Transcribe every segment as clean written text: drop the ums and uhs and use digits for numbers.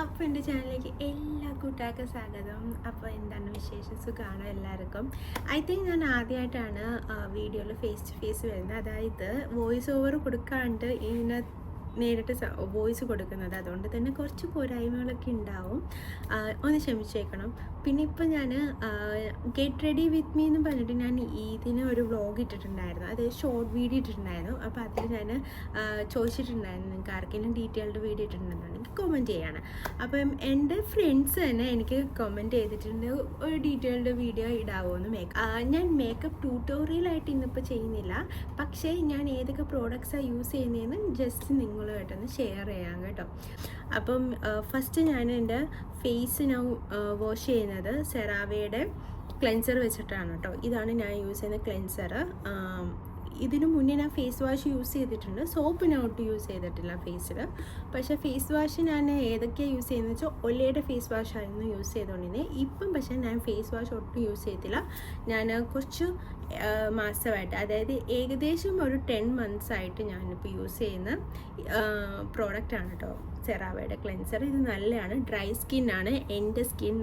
അപ്പോൾ എൻ്റെ ചാനലിലേക്ക് എല്ലാ കൂട്ടുകാർക്കും സ്വാഗതം. അപ്പോൾ എന്താണ് വിശേഷം? സുഖമാണോ എല്ലാവർക്കും? ഐ തിങ്ക് ഞാൻ ആദ്യമായിട്ടാണ് വീഡിയോയിൽ ഫേസ് ടു ഫേസ് വരുന്നത്. അതായത് വോയിസ് ഓവർ കൊടുക്കാണ്ട് ഇങ്ങനെ നേരിട്ട് വോയിസ് കൊടുക്കുന്നത്. അതുകൊണ്ട് തന്നെ കുറച്ച് പോരായ്മകളൊക്കെ ഉണ്ടാവും, ഒന്ന് ക്ഷമിച്ചേക്കണം. പിന്നെ ഇപ്പോൾ ഞാൻ ഗെറ്റ് റെഡി വിത്ത് മീ എന്ന് പറഞ്ഞിട്ട് ഞാൻ ഇതിന് ഒരു വ്ളോഗ് ഇട്ടിട്ടുണ്ടായിരുന്നു, അതായത് ഷോർട്ട് വീഡിയോ ഇട്ടിട്ടുണ്ടായിരുന്നു. അപ്പോൾ അതിൽ ഞാൻ ചോദിച്ചിട്ടുണ്ടായിരുന്നു നിങ്ങൾക്ക് ആർക്കെങ്കിലും ഡീറ്റെയിൽഡ് വീഡിയോ ഇട്ടിട്ടുണ്ടെന്നുണ്ടെങ്കിൽ കമൻറ്റ് ചെയ്യാണ്. അപ്പം എൻ്റെ ഫ്രണ്ട്സ് തന്നെ എനിക്ക് കമൻറ്റ് ചെയ്തിട്ടുണ്ട് ഒരു ഡീറ്റെയിൽഡ് വീഡിയോ ഇടാവോ എന്ന്. ഞാൻ മേക്കപ്പ് ട്യൂട്ടോറിയലായിട്ട് ഇന്നിപ്പോൾ ചെയ്യുന്നില്ല, പക്ഷേ ഞാൻ ഏതൊക്കെ പ്രോഡക്റ്റ്സാണ് യൂസ് ചെയ്യുന്നതെന്ന് ജസ്റ്റ് നിങ്ങളുമായിട്ടൊന്ന് ഷെയർ ചെയ്യാം കേട്ടോ. അപ്പം ഫസ്റ്റ് ഞാൻ എൻ്റെ ഫേസ് ഞാൻ വാഷ് ചെയ്യുന്നത് സെറാവയുടെ ക്ലെൻസർ വെച്ചിട്ടാണ് കേട്ടോ. ഇതാണ് ഞാൻ യൂസ് ചെയ്യുന്ന ക്ലെൻസർ. ഇതിനു മുന്നേ ഞാൻ ഫേസ് വാഷ് യൂസ് ചെയ്തിട്ടുണ്ട്, സോപ്പ് ഞാൻ ഒട്ടും യൂസ് ചെയ്തിട്ടില്ല ഫേസിൽ. പക്ഷേ ഫേസ് വാഷ് ഞാൻ ഏതൊക്കെയാണ് യൂസ് ചെയ്യുന്നത് വെച്ചാൽ ഒലയുടെ ഫേസ് വാഷായിരുന്നു യൂസ് ചെയ്തുകൊണ്ടിരുന്നത്. ഇപ്പം പക്ഷേ ഞാൻ ഫേസ് വാഷ് ഒട്ടും യൂസ് ചെയ്തില്ല. ഞാൻ കുറച്ച് മാസമായിട്ട്, അതായത് ഏകദേശം ഒരു 10 months ആയിട്ട് ഞാനിപ്പോൾ യൂസ് ചെയ്യുന്ന പ്രോഡക്റ്റാണ് കേട്ടോ സെറാവയുടെ ക്ലെൻസർ. ഇത് നല്ലതാണ്, ഡ്രൈ സ്കിന്നാണ്. എൻ്റെ സ്കിൻ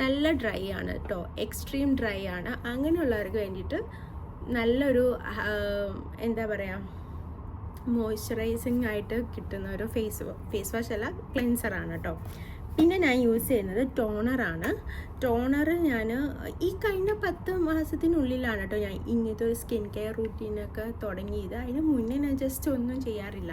നല്ല ഡ്രൈ ആണ് കേട്ടോ, എക്സ്ട്രീം ഡ്രൈ ആണ്. അങ്ങനെയുള്ളവർക്ക് വേണ്ടിയിട്ട് നല്ലൊരു എന്താ പറയുക, മോയ്സ്ചറൈസിങ് ആയിട്ട് കിട്ടുന്ന ഒരു ഫേസ് വാഷ് അല്ല, ക്ലെൻസറാണ് കേട്ടോ. പിന്നെ ഞാൻ യൂസ് ചെയ്യുന്നത് ടോണറാണ്. ടോണർ ഞാൻ ഈ കഴിഞ്ഞ 10 മാസത്തിനുള്ളിലാണ് കേട്ടോ ഞാൻ ഇങ്ങനത്തെ ഒരു സ്കിൻ കെയർ റൂട്ടീനൊക്കെ തുടങ്ങിയത്. അതിന് മുന്നേ ഞാൻ ജസ്റ്റ് ഒന്നും ചെയ്യാറില്ല,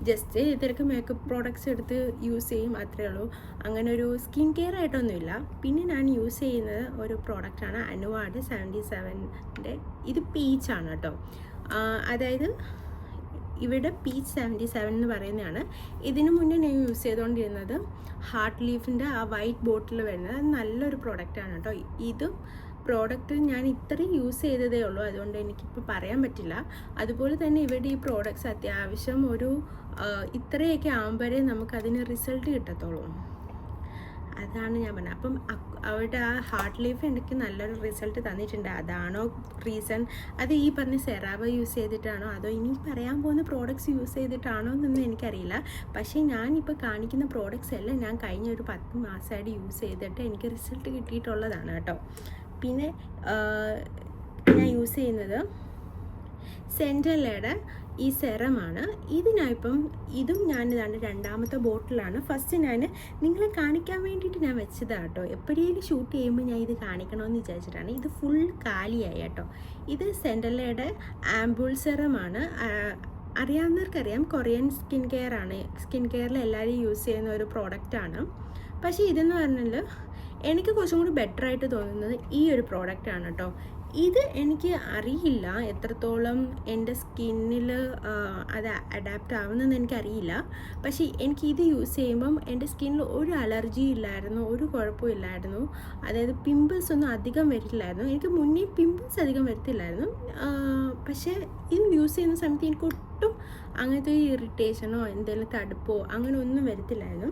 ജസ്റ്റ് ഇതിലൊക്കെ മേക്കപ്പ് പ്രോഡക്റ്റ്സ് എടുത്ത് യൂസ് ചെയ്യും, അത്രയേ ഉള്ളൂ. അങ്ങനെ ഒരു സ്കിൻ കെയർ ആയിട്ടൊന്നുമില്ല. പിന്നെ ഞാൻ യൂസ് ചെയ്യുന്നത് ഒരു പ്രോഡക്റ്റാണ് അനുവാഡ് 77ൻ്റെ. ഇത് പീച്ചാണ് കേട്ടോ, അതായത് ഇവിടെ പീച്ച് 77 എന്ന് പറയുന്നതാണ്. ഇതിനു മുന്നേ ഞാൻ യൂസ് ചെയ്തുകൊണ്ടിരുന്നത് ഹാർട്ട് ലീഫിൻ്റെ ആ വൈറ്റ് ബോട്ടിൽ വരുന്നത്, അത് നല്ലൊരു പ്രോഡക്റ്റാണ് കേട്ടോ. ഇതും പ്രോഡക്റ്റ് ഞാൻ ഇത്രയും യൂസ് ചെയ്തതേ ഉള്ളൂ, അതുകൊണ്ട് എനിക്കിപ്പോൾ പറയാൻ പറ്റില്ല. അതുപോലെ തന്നെ ഇവിടെ ഈ പ്രോഡക്റ്റ്സ് അത്യാവശ്യം ഒരു ഇത്രയൊക്കെ ആകുമ്പോഴേ നമുക്കതിന് റിസൾട്ട് കിട്ടത്തുള്ളൂ. അതാണ് ഞാൻ പറഞ്ഞത്. അപ്പം അവരുടെ ആ ഹാർട്ട് ലീഫ് എനിക്ക് നല്ലൊരു റിസൾട്ട് തന്നിട്ടുണ്ട്. അതാണോ റീസൺ, അത് ഈ പറഞ്ഞ സെറാവ യൂസ് ചെയ്തിട്ടാണോ അതോ ഇനി പറയാൻ പോകുന്ന പ്രോഡക്റ്റ്സ് യൂസ് ചെയ്തിട്ടാണോ എന്നൊന്നും എനിക്കറിയില്ല. പക്ഷേ ഞാനിപ്പോൾ കാണിക്കുന്ന പ്രോഡക്റ്റ്സ് എല്ലാം ഞാൻ കഴിഞ്ഞ ഒരു 10 മാസമായിട്ട് യൂസ് ചെയ്തിട്ട് എനിക്ക് റിസൾട്ട് കിട്ടിയിട്ടുള്ളതാണ് കേട്ടോ. പിന്നെ ഞാൻ യൂസ് ചെയ്യുന്നത് സെൻറ്റലയുടെ ഈ സെറമാണ്. ഇതും ഞാനിതാണ് 2ാമത്തെ ബോട്ടിലാണ്. ഫസ്റ്റ് ഞാൻ നിങ്ങളെ കാണിക്കാൻ വേണ്ടിയിട്ട് ഞാൻ വെച്ചതാണ് കേട്ടോ. എപ്പോഴേലും ഷൂട്ട് ചെയ്യുമ്പോൾ ഞാൻ ഇത് കാണിക്കണമെന്ന് വിചാരിച്ചിട്ടാണ്. ഇത് ഫുൾ കാലിയായി കേട്ടോ. ഇത് സെൻറ്റലയുടെ ആംബുൾ സെറമാണ്. അറിയാവുന്നവർക്കറിയാം, കൊറിയൻ സ്കിൻ കെയർ ആണ്. സ്കിൻ കെയറിൽ എല്ലാവരും യൂസ് ചെയ്യുന്ന ഒരു പ്രോഡക്റ്റാണ്. പക്ഷേ ഇതെന്ന് പറഞ്ഞാൽ എനിക്ക് കുറച്ചും കൂടി ബെറ്ററായിട്ട് തോന്നുന്നത് ഈ ഒരു പ്രോഡക്റ്റാണ് കേട്ടോ. ഇത് എനിക്ക് അറിയില്ല എത്രത്തോളം എൻ്റെ സ്കിന്നിൽ അത് അഡാപ്റ്റ് ആവുന്നതെന്ന് എനിക്കറിയില്ല. പക്ഷേ എനിക്ക് ഇത് യൂസ് ചെയ്യുമ്പം എൻ്റെ സ്കിന്നിൽ ഒരു അലർജി ഇല്ലായിരുന്നു, ഒരു കുഴപ്പമില്ലായിരുന്നു. അതായത് പിമ്പിൾസ് ഒന്നും അധികം വരില്ലായിരുന്നു. എനിക്ക് മുന്നേ പിമ്പിൾസ് അധികം വരത്തില്ലായിരുന്നു. പക്ഷേ ഇത് യൂസ് ചെയ്യുന്ന സമയത്ത് എനിക്ക് ഒട്ടും അങ്ങനത്തെ ഇറിറ്റേഷനോ എന്തെങ്കിലും തടുപ്പോ അങ്ങനെ ഒന്നും വരത്തില്ലായിരുന്നു.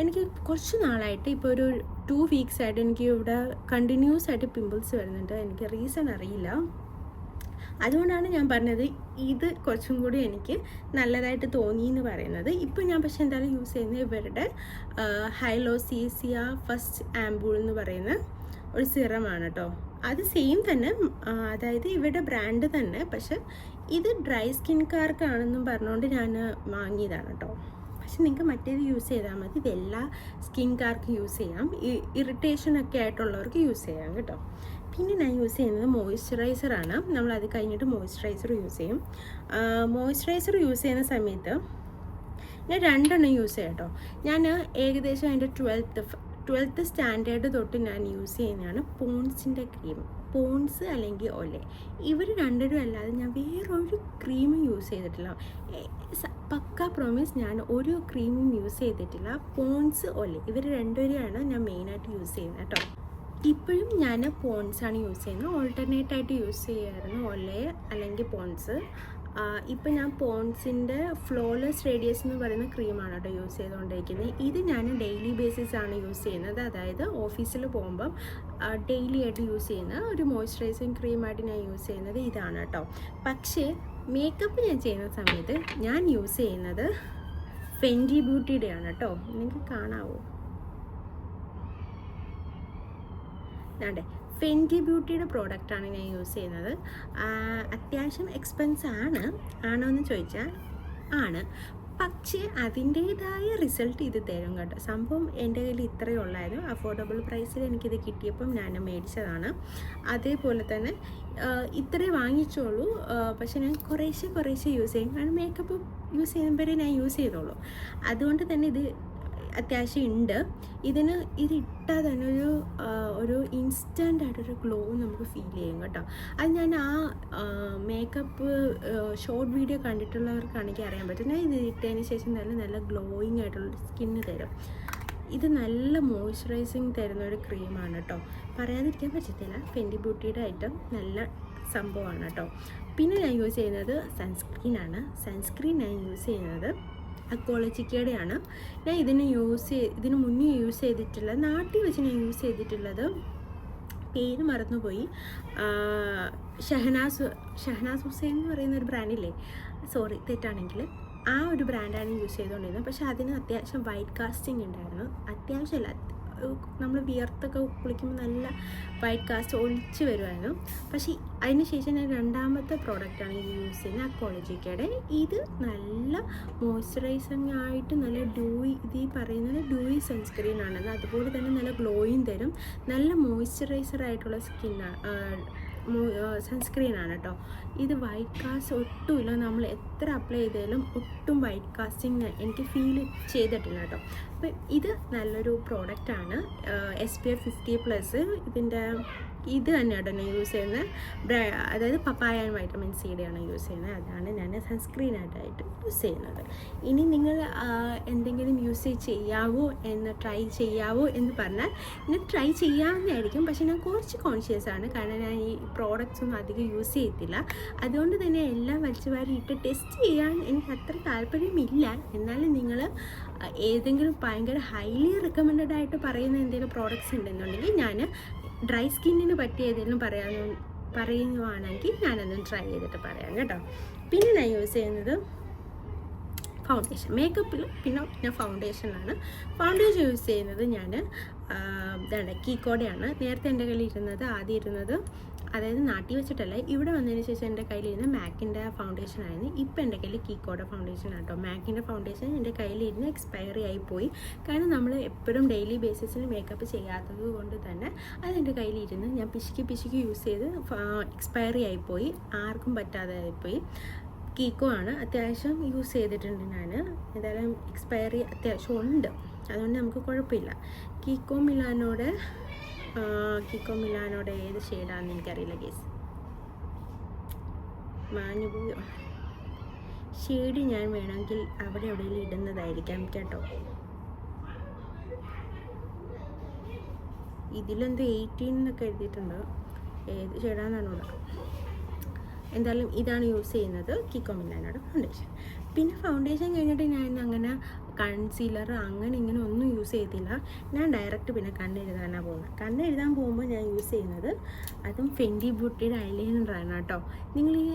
എനിക്ക് കുറച്ച് നാളായിട്ട്, ഇപ്പോൾ ഒരു 2 weeks ആയിട്ട് എനിക്ക് ഇവിടെ കണ്ടിന്യൂസ് ആയിട്ട് പിമ്പിൾസ് വരുന്നുണ്ട്. എനിക്ക് റീസൺ അറിയില്ല. അതുകൊണ്ടാണ് ഞാൻ പറഞ്ഞത് ഇത് കുറച്ചും കൂടി എനിക്ക് നല്ലതായിട്ട് തോന്നി എന്ന് പറയുന്നത്. ഇപ്പോൾ ഞാൻ പക്ഷേ എന്തായാലും യൂസ് ചെയ്യുന്നത് ഇവരുടെ ഹൈലോസീസിയ ഫസ്റ്റ് ആംബൂൾ എന്ന് പറയുന്ന ഒരു സിറമാണ് കേട്ടോ. അത് സെയിം തന്നെ, അതായത് ഇവരുടെ ബ്രാൻഡ് തന്നെ. പക്ഷെ ഇത് ഡ്രൈ സ്കിൻകാർക്കാണെന്നും പറഞ്ഞുകൊണ്ട് ഞാൻ വാങ്ങിയതാണ് കേട്ടോ. പക്ഷെ നിങ്ങൾക്ക് മറ്റേത് യൂസ് ചെയ്താൽ മതി. ഇത് എല്ലാ സ്കിൻകാർക്കും യൂസ് ചെയ്യാം, ഇറിറ്റേഷനൊക്കെ ആയിട്ടുള്ളവർക്ക് യൂസ് ചെയ്യാം കേട്ടോ. പിന്നെ ഞാൻ യൂസ് ചെയ്യുന്നത് മോയ്സ്ചറൈസറാണ്. നമ്മളത് കഴിഞ്ഞിട്ട് മോയ്സ്ചറൈസർ യൂസ് ചെയ്യും. മോയ്സ്ചറൈസർ യൂസ് ചെയ്യുന്ന സമയത്ത് ഞാൻ 2 യൂസ് ചെയ്യാം കേട്ടോ. ഞാൻ ഏകദേശം അതിൻ്റെ 12th സ്റ്റാൻഡേർഡ് തൊട്ട് ഞാൻ യൂസ് ചെയ്യുന്നതാണ് പോൺസിൻ്റെ ക്രീം. പോൺസ് അല്ലെങ്കിൽ ഒലെ, ഇവർ 2 അല്ലാതെ ഞാൻ വേറൊരു ക്രീമും യൂസ് ചെയ്തിട്ടില്ല. പക്ക പ്രോമിസ്, ഞാൻ ഒരു ക്രീമും യൂസ് ചെയ്തിട്ടില്ല. പോൺസ് ഒലെ ഇവർ 2 ഞാൻ മെയിനായിട്ട് യൂസ് ചെയ്യുന്നത് കേട്ടോ. ഇപ്പോഴും ഞാൻ പോൺസാണ് യൂസ് ചെയ്യുന്നത്. ഓൾട്ടർനേറ്റായിട്ട് യൂസ് ചെയ്യായിരുന്നു ഒലെ അല്ലെങ്കിൽ പോൺസ്. ഇപ്പം ഞാൻ പോൺസിൻ്റെ ഫ്ലോലെസ് റേഡിയസ് എന്ന് പറയുന്ന ക്രീമാണ് കേട്ടോ യൂസ് ചെയ്തുകൊണ്ടിരിക്കുന്നത്. ഇത് ഞാൻ ഡെയിലി ബേസിസാണ് യൂസ് ചെയ്യുന്നത്. അതായത് ഓഫീസിൽ പോകുമ്പം ഡെയിലി ആയിട്ട് യൂസ് ചെയ്യുന്ന ഒരു മോയ്സ്ചറൈസിങ് ക്രീമായിട്ട് ഞാൻ യൂസ് ചെയ്യുന്നത് ഇതാണ് കേട്ടോ. പക്ഷേ മേക്കപ്പ് ഞാൻ ചെയ്യുന്ന സമയത്ത് ഞാൻ യൂസ് ചെയ്യുന്നത് ഫെൻഡി ബ്യൂട്ടിയുടെ ആണ് കേട്ടോ. നിങ്ങൾക്ക് കാണാവോ? അതെ, ഫെൻഡി ബ്യൂട്ടിയുടെ പ്രോഡക്റ്റാണ് ഞാൻ യൂസ് ചെയ്യുന്നത്. അത്യാവശ്യം എക്സ്പെൻസ് ആണോ എന്ന് ചോദിച്ചാൽ ആണ്, പക്ഷേ അതിൻ്റേതായ റിസൾട്ട് ഇത് തരും കേട്ടോ. സംഭവം എൻ്റെ കയ്യിൽ ഇത്രയേ ഉള്ളായിരുന്നു. അഫോർഡബിൾ പ്രൈസിൽ എനിക്കിത് കിട്ടിയപ്പം ഞാൻ മേടിച്ചതാണ്. അതേപോലെ തന്നെ ഇത്രേ വാങ്ങിച്ചോളൂ, പക്ഷേ ഞാൻ കുറേശ്ശെ യൂസ് ചെയ്യും. കാരണം മേക്കപ്പ് യൂസ് ചെയ്യുമ്പോഴേ ഞാൻ യൂസ് ചെയ്തോളൂ. അതുകൊണ്ട് തന്നെ ഇത് അത്യാവശ്യം ഉണ്ട്. ഇത് ഇട്ടാൽ തന്നെ ഒരു ഇൻസ്റ്റൻ്റ് ആയിട്ടൊരു ഗ്ലോ നമുക്ക് ഫീൽ ചെയ്യും കേട്ടോ. അത് ഞാൻ മേക്കപ്പ് ഷോർട്ട് വീഡിയോ കണ്ടിട്ടുള്ളവർക്കാണെങ്കിൽ അറിയാൻ പറ്റും. ഞാൻ ഇത് ഇട്ടതിന് ശേഷം നല്ല ഗ്ലോയിങ് ആയിട്ടുള്ള സ്കിന്ന് തരും. ഇത് നല്ല മോയ്സ്ചറൈസിങ് തരുന്ന ഒരു ക്രീമാണ് കേട്ടോ, പറയാതിരിക്കാൻ പറ്റത്തില്ല. ഫെൻഡി ബ്യൂട്ടിയുടെ ഐറ്റം നല്ല സംഭവമാണ് കേട്ടോ. പിന്നെ ഞാൻ യൂസ് ചെയ്യുന്നത് സൺസ്ക്രീൻ ഞാൻ യൂസ് ചെയ്യുന്നത് അക്വാളജിക്കയുടെയാണ്. ഞാൻ ഇതിന് മുന്നേ യൂസ് ചെയ്തിട്ടുള്ളത്, നാട്ടിൽ വെച്ച് ഞാൻ യൂസ് ചെയ്തിട്ടുള്ളത്, പേര് മറന്നുപോയി, ഷഹനാസ് ഹുസൈൻ എന്ന് പറയുന്ന ഒരു ബ്രാൻഡില്ലേ, സോറി തെറ്റാണെങ്കിൽ, ആ ഒരു ബ്രാൻഡാണ് യൂസ് ചെയ്തുകൊണ്ടിരുന്നത്. പക്ഷേ അതിന് അത്യാവശ്യം വൈറ്റ് കാസ്റ്റിംഗ് ഉണ്ടായിരുന്നു. അത്യാവശ്യമല്ല, നമ്മൾ വിയർത്തൊക്കെ കുളിക്കുമ്പോൾ നല്ല വൈറ്റ് കാസ്റ്റ് ഒലിച്ച് വരുമായിരുന്നു. പക്ഷേ അതിന് ശേഷം ഞാൻ രണ്ടാമത്തെ പ്രോഡക്റ്റാണ് ഇത് യൂസ് ചെയ്യുന്നത്, അക്വാളജിക്കയുടെ. ഇത് നല്ല മോയ്സ്ചറൈസിങ് ആയിട്ട് നല്ല ഡ്യൂയി, ഇത് ഈ പറയുന്നത് ഡ്യൂയി സൺസ്ക്രീനാണ്. അതുപോലെ തന്നെ നല്ല ഗ്ലോയും തരും. നല്ല മോയ്സ്ചറൈസർ ആയിട്ടുള്ള സൺസ്ക്രീനാണ് കേട്ടോ. ഇത് വൈറ്റ് കാസ്റ്റ് ഒട്ടുമില്ല. നമ്മൾ എത്ര അപ്ലൈ ചെയ്താലും ഒട്ടും വൈറ്റ് കാസ്റ്റിംഗ് എനിക്ക് ഫീൽ ചെയ്തിട്ടില്ല കേട്ടോ. അപ്പം ഇത് നല്ലൊരു പ്രോഡക്റ്റാണ്. SPF 50+. ഇത് തന്നെയാണ് ഞാൻ യൂസ് ചെയ്യുന്നത്. അതായത് പപ്പായ ആൻഡ് വൈറ്റമിൻ സിയുടെയാണ് യൂസ് ചെയ്യുന്നത്. അതാണ് ഞാൻ സൺസ്ക്രീനായിട്ടായിട്ട് യൂസ് ചെയ്യുന്നത്. ഇനി നിങ്ങൾ എന്തെങ്കിലും ട്രൈ ചെയ്യാവോ എന്ന് പറഞ്ഞാൽ ഞാൻ ട്രൈ ചെയ്യാവുന്നതായിരിക്കും. പക്ഷേ ഞാൻ കുറച്ച് കോൺഷ്യസ് ആണ്, കാരണം ഞാൻ ഈ പ്രോഡക്റ്റ്സ് ഒന്നും അധികം യൂസ് ചെയ്യത്തില്ല. അതുകൊണ്ട് തന്നെ എല്ലാം വലിച്ചു വാരി ഇട്ട് ടെസ്റ്റ് ചെയ്യാൻ എനിക്ക് അത്ര താല്പര്യമില്ല. എന്നാലും നിങ്ങൾ ഏതെങ്കിലും ഭയങ്കര ഹൈലി റെക്കമെൻഡഡ് ആയിട്ട് പറയുന്ന എന്തെങ്കിലും പ്രോഡക്റ്റ്സ് ഉണ്ടെന്നുണ്ടെങ്കിൽ, ഞാൻ ഡ്രൈ സ്കിന്നിന് പറ്റിയ ഏതെങ്കിലും പറയുവാണെങ്കിൽ ഞാനതൊന്ന് ട്രൈ ചെയ്തിട്ട് പറയാം കേട്ടോ. പിന്നെ ഞാൻ യൂസ് ചെയ്യുന്നത് ഫൗണ്ടേഷൻ. മേക്കപ്പിൽ പിന്നെ ഞാൻ ഫൗണ്ടേഷൻ യൂസ് ചെയ്യുന്നത്. ഞാൻ കീക്കോടെയാണ് നേരത്തെ എൻ്റെ കയ്യിൽ ആദ്യം ഇരുന്നത്. അതായത് നാട്ടിൽ വെച്ചിട്ടല്ല, ഇവിടെ വന്നതിന് ശേഷം എൻ്റെ കയ്യിലിരുന്ന് മാക്കിൻ്റെ ഫൗണ്ടേഷൻ ആയിരുന്നു. ഇപ്പോൾ എൻ്റെ കയ്യിൽ കീക്കോടെ ഫൗണ്ടേഷൻ ആട്ടോ. മാക്കിൻ്റെ ഫൗണ്ടേഷൻ എൻ്റെ കയ്യിലിരുന്ന് എക്സ്പയറി ആയിപ്പോയി. കാരണം നമ്മൾ എപ്പോഴും ഡെയിലി ബേസിസിൽ മേക്കപ്പ് ചെയ്യാത്തത് കൊണ്ട് തന്നെ അതെൻ്റെ കയ്യിലിരുന്ന് ഞാൻ പിശുക്കി യൂസ് ചെയ്ത് എക്സ്പയറി ആയിപ്പോയി. ആർക്കും പറ്റാതെ ആയിപ്പോയി. കീക്കോ ആണ് അത്യാവശ്യം യൂസ് ചെയ്തിട്ടുണ്ട് ഞാൻ. എന്തായാലും എക്സ്പയറി അത്യാവശ്യം ഉണ്ട്, അതുകൊണ്ട് നമുക്ക് കുഴപ്പമില്ല. കീക്കോ മിലാനോടെ ഏത് ഷെയ്ഡാണെന്ന് എനിക്കറിയില്ല ഗേസ്, മാഞ്ഞു പോയോ. ഷെയ്ഡ് ഞാൻ വേണമെങ്കിൽ അവിടെ എവിടെയെങ്കിലും ഇടുന്നതായിരിക്കാം കേട്ടോ. ഇതിലെന്തോ 18 എന്നൊക്കെ എഴുതിയിട്ടുണ്ട്, ഏത് ഷെയ്ഡാണെന്നാണ്. എന്തായാലും ഇതാണ് യൂസ് ചെയ്യുന്നത്, കീക്കോ മിലാനോടെ ഫൗണ്ടേഷൻ. പിന്നെ ഫൗണ്ടേഷൻ കഴിഞ്ഞിട്ട് ഞാൻ അങ്ങനെ കൺസീലർ ഇങ്ങനെ ഒന്നും യൂസ് ചെയ്തില്ല. ഞാൻ ഡയറക്റ്റ് പിന്നെ കണ്ണെഴുതാനാണ് പോകുന്നത്. കണ്ണെഴുതാൻ പോകുമ്പോൾ ഞാൻ യൂസ് ചെയ്യുന്നത് അതും ഫെൻഡി ബ്യൂട്ടിയുടെ ഐലൈനറാണ് കേട്ടോ. നിങ്ങൾ ഈ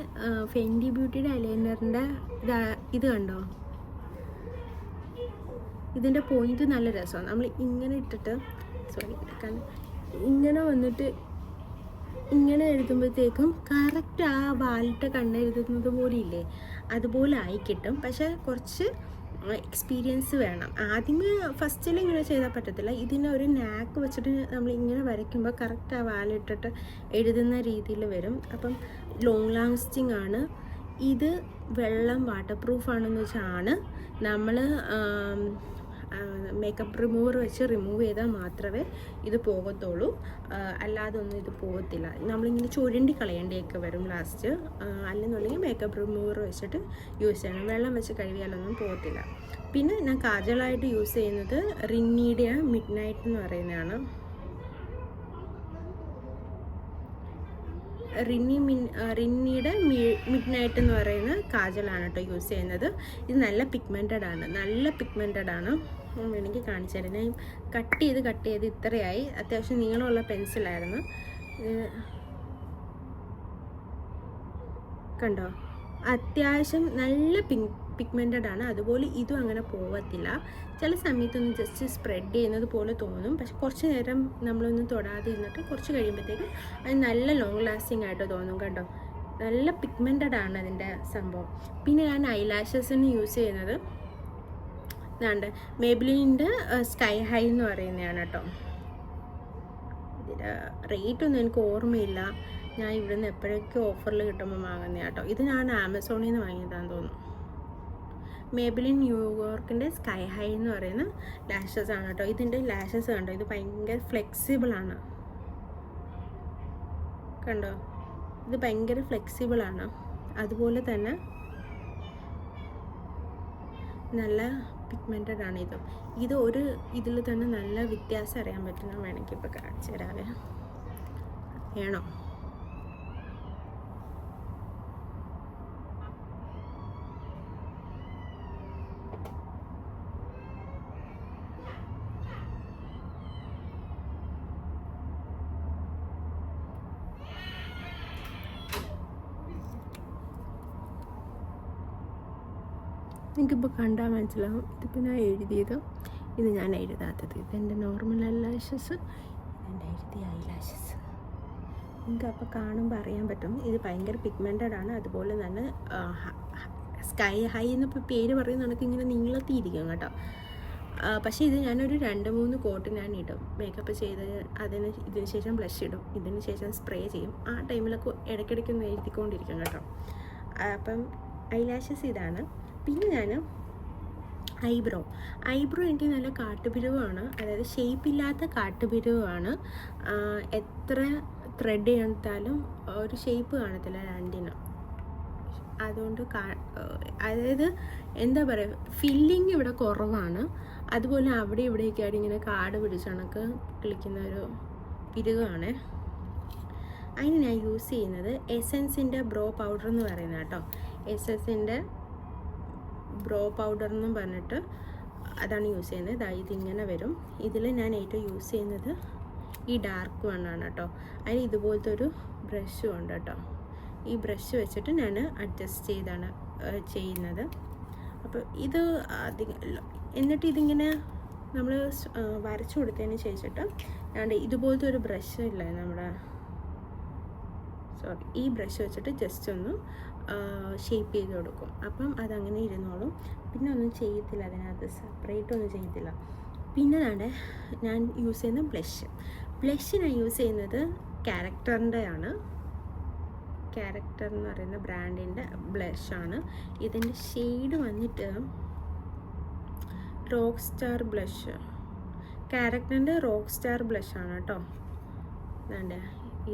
ഫെൻഡി ബ്യൂട്ടിയുടെ ഐലൈനറിൻ്റെ ഇത് കണ്ടോ? ഇതിൻ്റെ പോയിന്റ് നല്ല രസമാണ്. നമ്മൾ ഇങ്ങനെ ഇട്ടിട്ട് ഇങ്ങനെ വന്നിട്ട് ഇങ്ങനെ എഴുതുമ്പോഴത്തേക്കും കറക്റ്റ് ആ വാലിട്ട് കണ്ണെഴുതുന്നത് പോലെ ഇല്ലേ, അതുപോലെ ആയി കിട്ടും. പക്ഷേ കുറച്ച് എക്സ്പീരിയൻസ് വേണം. ആദ്യമേ ഫസ്റ്റിൽ ഇങ്ങനെ ചെയ്താൽ പറ്റത്തില്ല. ഇതിനെ ഒരു നാക്ക് വെച്ചിട്ട് നമ്മൾ ഇങ്ങനെ വരയ്ക്കുമ്പോൾ കറക്റ്റ് ആ വാലിട്ടിട്ട് എഴുതുന്ന രീതിയിൽ വരും. അപ്പം ലോങ് ലാസ്റ്റിംഗ് ആണ്. ഇത് വാട്ടർ പ്രൂഫാണെന്ന് വെച്ചാണ് നമ്മൾ മേക്കപ്പ് റിമൂവർ വെച്ച് റിമൂവ് ചെയ്താൽ മാത്രമേ ഇത് പോകത്തുള്ളൂ. അല്ലാതെ ഒന്നും ഇത് പോകത്തില്ല. നമ്മളിങ്ങനെ ചുരണ്ടി കളയേണ്ടിയൊക്കെ വരും ലാസ്റ്റ്. അല്ലെന്നുണ്ടെങ്കിൽ മേക്കപ്പ് റിമൂവർ വെച്ചിട്ട് യൂസ് ചെയ്യണം. വെള്ളം വെച്ച് കഴുകിയാലൊന്നും പോകത്തില്ല. പിന്നെ ഞാൻ കാജലായിട്ട് യൂസ് ചെയ്യുന്നത് റിന്നിയുടെ മിഡ് നൈറ്റ് എന്ന് പറയുന്നതാണ്. റിന്നിയുടെ മിഡ് നൈറ്റ് എന്ന് പറയുന്ന കാജലാണ് കേട്ടോ യൂസ് ചെയ്യുന്നത്. ഇത് നല്ല പിഗ്മെൻറ്റഡ് ആണ്. എനിക്ക് കാണിച്ചു തരാം. ഞാൻ കട്ട് ചെയ്ത് ഇത്രയായി. അത്യാവശ്യം നീളമുള്ള പെൻസിലായിരുന്നു. കണ്ടോ, അത്യാവശ്യം നല്ല പിഗ്മെൻറ്റഡ് ആണ്. അതുപോലെ ഇതും അങ്ങനെ പോവത്തില്ല. ചില സമയത്തൊന്ന് ജസ്റ്റ് സ്പ്രെഡ് ചെയ്യുന്നത് പോലെ തോന്നും, പക്ഷെ കുറച്ച് നേരം നമ്മളൊന്നും തൊടാതെ ഇരുന്നിട്ട് കുറച്ച് കഴിയുമ്പോഴത്തേക്കും അത് നല്ല ലോങ് ലാസ്റ്റിംഗ് ആയിട്ട് തോന്നും കേട്ടോ. നല്ല പിഗ്മെൻറ്റഡ് ആണ് അതിൻ്റെ സംഭവം. പിന്നെ ഞാൻ ഐലാഷസിന് യൂസ് ചെയ്യുന്നത് ഇതാണ്ട് മേബിലിൻ്റെ സ്കൈ ഹൈ എന്ന് പറയുന്നതാണ് കേട്ടോ. ഇതിൻ്റെ റേറ്റൊന്നും എനിക്ക് ഓർമ്മയില്ല, ഞാൻ ഇവിടുന്ന് എപ്പോഴൊക്കെ ഓഫറിൽ കിട്ടുമ്പോൾ വാങ്ങുന്നതാണ് കേട്ടോ. ഇത് ഞാൻ ആമസോണിൽ നിന്ന് വാങ്ങിയതാണെന്ന് തോന്നുന്നു. മേബിലിൻ ന്യൂയോർക്കിൻ്റെ സ്കൈ ഹൈ എന്ന് പറയുന്ന ലാഷസ് ആണ് കേട്ടോ. ഇതിൻ്റെ ലാഷസ് കണ്ടോ, ഇത് ഭയങ്കര ഫ്ലെക്സിബിളാണ് കണ്ടോ, ഇത് ഭയങ്കര ഫ്ലെക്സിബിളാണ്. അതുപോലെ തന്നെ നല്ല പിഗ്മെൻറ്റഡ് ആണ് ഇത് ഒരു ഇതിൽ തന്നെ നല്ല വ്യത്യാസം അറിയാൻ പറ്റും. ഞാൻ വേണമെങ്കിൽ ഇപ്പോൾ കാണിച്ചു തരാവേ, വേണോ? നിങ്ങൾക്കിപ്പോൾ കണ്ടാൽ മനസ്സിലാവും. ഇതിപ്പോൾ ഞാൻ എഴുതിയത്, ഇത് ഞാൻ എഴുതാത്തത്. ഇതെൻ്റെ നോർമൽ ഐലാഷസ്, ഇതെൻ്റെ എഴുതിയ ഐലാഷസ്. നിങ്ങൾക്ക് അപ്പോൾ കാണുമ്പോൾ അറിയാൻ പറ്റും ഇത് ഭയങ്കര പിഗ്മെൻറ്റഡ് ആണ്. അതുപോലെ തന്നെ സ്കൈ ഹൈ എന്നിപ്പോൾ പേര് പറയുന്ന കണക്ക് ഇങ്ങനെ നീളത്തിയിരിക്കും കേട്ടോ. പക്ഷേ ഇത് ഞാനൊരു 2-3 കോട്ട് ഞാൻ ഇടും. മേക്കപ്പ് ചെയ്ത് ഇതിന് ശേഷം ബ്ലഷ് ഇടും, ഇതിന് ശേഷം സ്പ്രേ ചെയ്യും. ആ ടൈമിലൊക്കെ ഇടയ്ക്കിടയ്ക്കൊന്ന് എഴുതിക്കൊണ്ടിരിക്കും കേട്ടോ. അപ്പം ഐലാഷസ് ഇതാണ്. പിന്നെ ഞാൻ ഐബ്രോ എനിക്ക് നല്ല കാട്ടുപിരിവാണ്, അതായത് ഷേപ്പില്ലാത്ത കാട്ടുപിരിവാണ്. എത്ര ത്രെഡ് ചെയ്താലും ഒരു ഷേപ്പ് കാണത്തില്ല രണ്ടിനും. അതുകൊണ്ട് അതായത് എന്താ പറയുക, ഫില്ലിങ് ഇവിടെ കുറവാണ്. അതുപോലെ അവിടെ ഇവിടെയൊക്കെ ആയിട്ട് ഇങ്ങനെ കാട് പിടിച്ച് കണക്ക് കളിക്കുന്ന ഒരു പിരിവാണ്. അതിന് ഞാൻ യൂസ് ചെയ്യുന്നത് എസൻസിൻ്റെ ബ്രോ പൗഡർ എന്ന് പറയുന്നത് കേട്ടോ. എസൻസിൻ്റെ ബ്രോ പൗഡർ എന്നും പറഞ്ഞിട്ട് അതാണ് യൂസ് ചെയ്യുന്നത്. ഇതിങ്ങനെ വരും. ഇതിൽ ഞാൻ ഏറ്റവും യൂസ് ചെയ്യുന്നത് ഈ ഡാർക്ക് വണ്ണാണ് കേട്ടോ. അതിന് ഇതുപോലത്തെ ഒരു ബ്രഷും ഉണ്ട് കേട്ടോ. ഈ ബ്രഷ് വെച്ചിട്ട് ഞാൻ അഡ്ജസ്റ്റ് ചെയ്താണ് ചെയ്യുന്നത്. അപ്പോൾ ഇത് എന്നിട്ട് ഇതിങ്ങനെ നമ്മൾ വരച്ചു കൊടുത്തതിന് ശേഷിട്ട് ഞാൻ ഇതുപോലത്തെ ഒരു ബ്രഷ് ഇല്ലേ നമ്മുടെ, ഈ ബ്രഷ് വെച്ചിട്ട് ജസ്റ്റ് ഒന്ന് ഷേപ്പ് ചെയ്ത് കൊടുക്കും. അപ്പം അതങ്ങനെ ഇരുന്നോളും. പിന്നെ ഒന്നും ചെയ്യത്തില്ല, അതിനകത്ത് സെപ്പറേറ്റ് ഒന്നും ചെയ്യത്തില്ല. പിന്നെ ഞാൻ യൂസ് ചെയ്യുന്ന ബ്ലഷ് ഞാൻ യൂസ് ചെയ്യുന്നത് ക്യാരക്ടറിൻ്റെ ആണ്. ക്യാരക്ടർ എന്ന് പറയുന്ന ബ്രാൻഡിൻ്റെ ബ്ലഷാണ്. ഇതിൻ്റെ ഷെയ്ഡ് വന്നിട്ട് റോക്ക് സ്റ്റാർ ബ്ലഷ്, ക്യാരക്ടറിൻ്റെ റോക്ക് സ്റ്റാർ ബ്ലഷാണ് കേട്ടോ.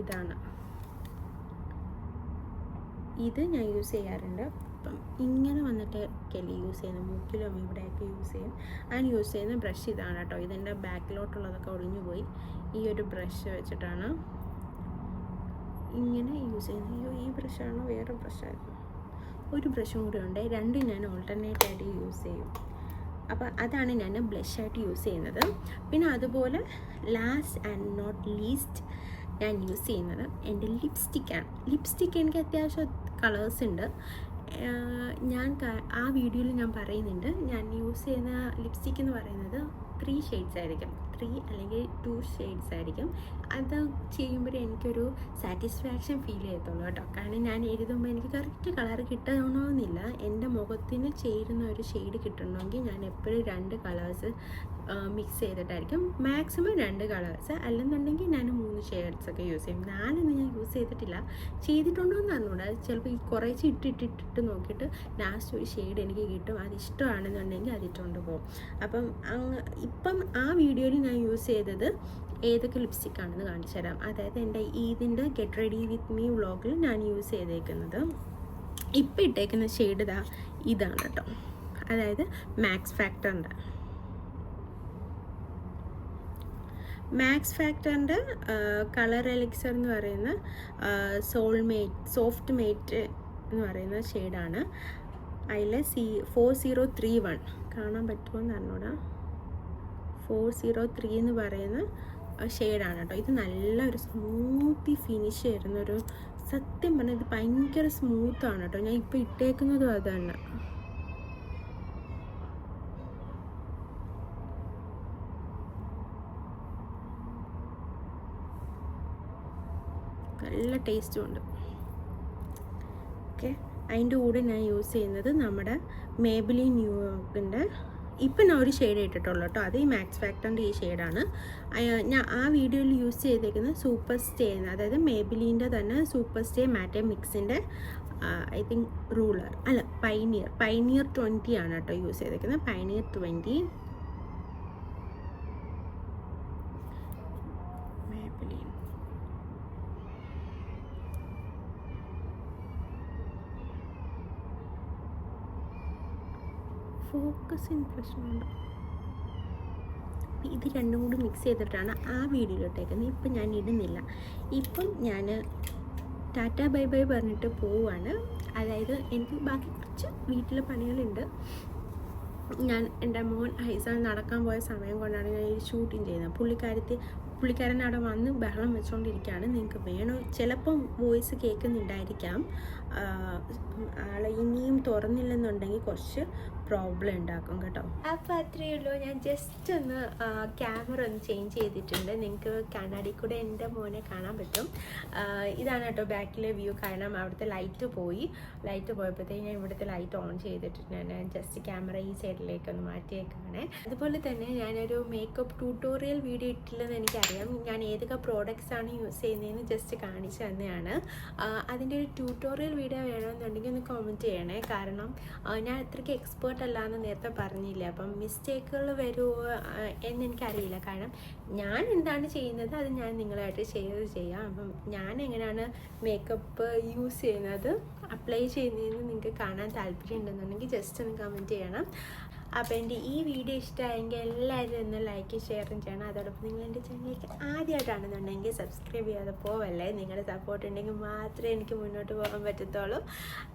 ഇതാണ് ഇത് ഞാൻ യൂസ് ചെയ്യാറുണ്ട്. അപ്പം ഇങ്ങനെ വന്നിട്ടൊക്കെയല്ലേ യൂസ് ചെയ്യുന്നത്, മൂക്കിലും ഇവിടെയൊക്കെ യൂസ് ചെയ്യും. അതിന് യൂസ് ചെയ്യുന്ന ബ്രഷ് ഇതാണ് കേട്ടോ. ഇതിൻ്റെ ബാക്കിലോട്ടുള്ളതൊക്കെ ഒടിഞ്ഞു പോയി. ഈ ഒരു ബ്രഷ് വെച്ചിട്ടാണ് ഇങ്ങനെ യൂസ് ചെയ്യുന്നത്. ഈ ബ്രഷാണോ വേറെ ബ്രഷായിരുന്നു, ഒരു ബ്രഷും കൂടെ ഉണ്ട്. രണ്ടും ഞാൻ ഓൾട്ടർനേറ്റ് ആയിട്ട് യൂസ് ചെയ്യും. അപ്പോൾ അതാണ് ഞാൻ ബ്ലഷായിട്ട് യൂസ് ചെയ്യുന്നത്. പിന്നെ അതുപോലെ ലാസ്റ്റ് ആൻഡ് നോട്ട് ലീസ്റ്റ് ഞാൻ യൂസ് ചെയ്യുന്നത് എൻ്റെ ലിപ്സ്റ്റിക്കാണ്. ലിപ്സ്റ്റിക്ക് എനിക്ക് അത്യാവശ്യം കളേഴ്സ് ഉണ്ട്. ഞാൻ ആ വീഡിയോയിൽ ഞാൻ പറയുന്നുണ്ട്, ഞാൻ യൂസ് ചെയ്യുന്ന ലിപ്സ്റ്റിക്ക് എന്ന് പറയുന്നത് 3 ഷെയ്ഡ്സ് ആയിരിക്കും, 3 അല്ലെങ്കിൽ 2 ഷെയ്ഡ്സ് ആയിരിക്കും. അത് ചെയ്യുമ്പോൾ എനിക്കൊരു സാറ്റിസ്ഫാക്ഷൻ ഫീൽ ചെയ്യത്തുള്ളൂ കേട്ടോ. കാരണം ഞാൻ എഴുതുമ്പോൾ എനിക്ക് കറക്റ്റ് കളർ കിട്ടണമെന്നില്ല. എൻ്റെ മുഖത്തിന് ചേരുന്ന ഒരു ഷെയ്ഡ് കിട്ടണമെങ്കിൽ ഞാൻ എപ്പോഴും 2 കളേഴ്സ് മിക്സ് ചെയ്തിട്ടായിരിക്കും, മാക്സിമം 2 കളേഴ്സ്, അല്ലെന്നുണ്ടെങ്കിൽ ഞാൻ 3 ഷെയ്ഡ്സൊക്കെ യൂസ് ചെയ്യും. 4 ഞാൻ യൂസ് ചെയ്തിട്ടില്ല, ചെയ്തിട്ടുണ്ടോ എന്ന് അറിഞ്ഞൂടാ. ചിലപ്പോൾ ഈ കുറേശ്ശെ ഇട്ടിട്ട് നോക്കിയിട്ട് ലാസ്റ്റ് ഒരു ഷെയ്ഡ് എനിക്ക് കിട്ടും, അത് ഇഷ്ടമാണെന്നുണ്ടെങ്കിൽ അതിട്ടുകൊണ്ട് പോകും. അപ്പം ഇപ്പം ആ വീഡിയോയിൽ ഞാൻ യൂസ് ചെയ്തത് ഏതൊക്കെ ലിപ്സ്റ്റിക്കാണെന്ന് കാണിച്ചു തരാം. അതായത് എൻ്റെ ഇതിൻ്റെ ഗെറ്റ് റെഡി വിത്ത് മീ വ്ളോഗിൽ ഞാൻ യൂസ് ചെയ്തേക്കുന്നത് ഇപ്പം ഇട്ടേക്കുന്ന ഷെയ്ഡ് ഇതാണ് കേട്ടോ. അതായത് മാക്സ് ഫാക്ടറിൻ്റെ കളർ എലിക്സർ എന്ന് പറയുന്ന സോഫ്റ്റ് മേറ്റ് എന്ന് പറയുന്ന ഷെയ്ഡാണ്. അതിൽ 4031 കാണാൻ പറ്റുമോ എന്ന് അറിഞ്ഞൂടാ. 403 എന്ന് പറയുന്ന ഷെയ്ഡാണ് കേട്ടോ. ഇത് നല്ലൊരു സ്മൂത്തി ഫിനിഷ് വരുന്നൊരു, സത്യം പറഞ്ഞാൽ ഇത് ഭയങ്കര സ്മൂത്താണ് കേട്ടോ. ഞാൻ ഇപ്പോൾ ഇട്ടേക്കുന്നതും അത് തന്നെ. നല്ല ടേസ്റ്റും ഉണ്ട്. ഓക്കെ, അതിൻ്റെ കൂടെ ഞാൻ യൂസ് ചെയ്യുന്നത് നമ്മുടെ മേബിലിൻ ന്യൂയോർക്കിൻ്റെ, ഇപ്പം ഞാൻ ഒരു ഷെയ്ഡ് ഇട്ടിട്ടുള്ളൂ കേട്ടോ, അത് ഈ മാക്സ് ഫാക്ടറിൻ്റെ ഈ ഷെയ്ഡാണ്. ഞാൻ ആ വീഡിയോയിൽ യൂസ് ചെയ്തേക്കുന്നത് സൂപ്പർ സ്റ്റേ, അതായത് മേബിലിൻ്റെ തന്നെ സൂപ്പർ സ്റ്റേ മാറ്റെ മിക്സിൻ്റെ ഐ തിങ്ക് റൂളർ അല്ല പൈനിയർ 20 ആണ് കേട്ടോ യൂസ് ചെയ്തേക്കുന്നത്. Pioneer 20 Maybelline. ഫോക്കസിന് പ്രശ്നമുണ്ട്. ഇത് രണ്ടും കൂടി മിക്സ് ചെയ്തിട്ടാണ് ആ വീഡിയോയിലിട്ടേക്കുന്നത്. ഇപ്പം ഞാൻ ഇടുന്നില്ല. ഇപ്പം ഞാൻ ടാറ്റ ബൈ ബൈ പറഞ്ഞിട്ട് പോവുകയാണ്. അതായത് എനിക്ക് ബാക്കി കുറച്ച് വീട്ടിലെ പണികളുണ്ട്. ഞാൻ എൻ്റെ മോൻ ഹൈസാൻ നടക്കാൻ പോയ സമയം കൊണ്ടാണ് ഞാൻ ഈ ഷൂട്ടിങ് ചെയ്യുന്നത്. പുള്ളിക്കാരൻ അവിടെ വന്ന് ബഹളം വെച്ചുകൊണ്ടിരിക്കുകയാണ്. നിങ്ങൾക്ക് വേണോ, ചിലപ്പം വോയിസ് കേൾക്കുന്നുണ്ടായിരിക്കാം. ആൾ ഇനിയും തുറന്നില്ലെന്നുണ്ടെങ്കിൽ കുറച്ച് പ്രോബ്ലം ഉണ്ടാക്കും കേട്ടോ. അപ്പോൾ അത്രയേ ഉള്ളൂ. ഞാൻ ജസ്റ്റ് ഒന്ന് ക്യാമറ ഒന്ന് ചേഞ്ച് ചെയ്തിട്ടുണ്ട്. നിങ്ങൾക്ക് കണ്ണാടി കൂടെ എൻ്റെ മോനെ കാണാൻ പറ്റും. ഇതാണ് കേട്ടോ ബാക്കിലെ വ്യൂ. കാരണം അവിടുത്തെ ലൈറ്റ് പോയപ്പോഴത്തേക്ക് ഞാൻ ഇവിടുത്തെ ലൈറ്റ് ഓൺ ചെയ്തിട്ട് ഞാൻ ജസ്റ്റ് ക്യാമറ ഈ സൈഡിലേക്കൊന്ന് മാറ്റിയേക്കാണ്. അതുപോലെ തന്നെ ഞാനൊരു മേക്കപ്പ് ട്യൂട്ടോറിയൽ വീഡിയോ ഇട്ടില്ലെന്ന് എനിക്കറിയാം. ഞാൻ ഏതൊക്കെ പ്രോഡക്റ്റ്സ് ആണ് യൂസ് ചെയ്യുന്നതെന്ന് ജസ്റ്റ് കാണിച്ചു തന്നെയാണ്. അതിൻ്റെ ഒരു ട്യൂട്ടോറിയൽ വീഡിയോ വേണമെന്നുണ്ടെങ്കിൽ ഒന്ന് കമൻറ്റ് ചെയ്യണേ. കാരണം ഞാൻ അത്രയ്ക്ക് എക്സ്പേർട്ട് അല്ലാന്ന് നേരത്തെ പറഞ്ഞില്ല. അപ്പം മിസ്റ്റേക്കുകൾ വരുമോ എന്നെനിക്കറിയില്ല. കാരണം ഞാൻ എന്താണ് ചെയ്യുന്നത് അത് ഞാൻ നിങ്ങളായിട്ട് ചെയ്യാം. അപ്പം ഞാൻ എങ്ങനെയാണ് മേക്കപ്പ് യൂസ് ചെയ്യുന്നത്, അപ്ലൈ ചെയ്യുന്നതെന്ന് നിങ്ങൾക്ക് കാണാൻ താല്പര്യം ഉണ്ടെന്നുണ്ടെങ്കിൽ ജസ്റ്റ് ഒന്ന് കമൻറ്റ് ചെയ്യണം. അപ്പോൾ എൻ്റെ ഈ വീഡിയോ ഇഷ്ടമായെങ്കിൽ എല്ലാവരും ഒന്ന് ലൈക്ക് ഷെയറും ചെയ്യണം. അതോടൊപ്പം നിങ്ങൾ എൻ്റെ ചാനലിലേക്ക് ആദ്യമായിട്ടാണെന്നുണ്ടെങ്കിൽ സബ്സ്ക്രൈബ് ചെയ്യാതെ പോവല്ലേ. നിങ്ങളുടെ സപ്പോർട്ട് ഉണ്ടെങ്കിൽ മാത്രമേ എനിക്ക് മുന്നോട്ട് പോകാൻ പറ്റത്തുള്ളൂ.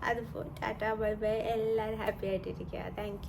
അതുപോലെ ടാറ്റാ ബൈ ബൈ. എല്ലാവരും ഹാപ്പി ആയിട്ടിരിക്കുക. Thank you.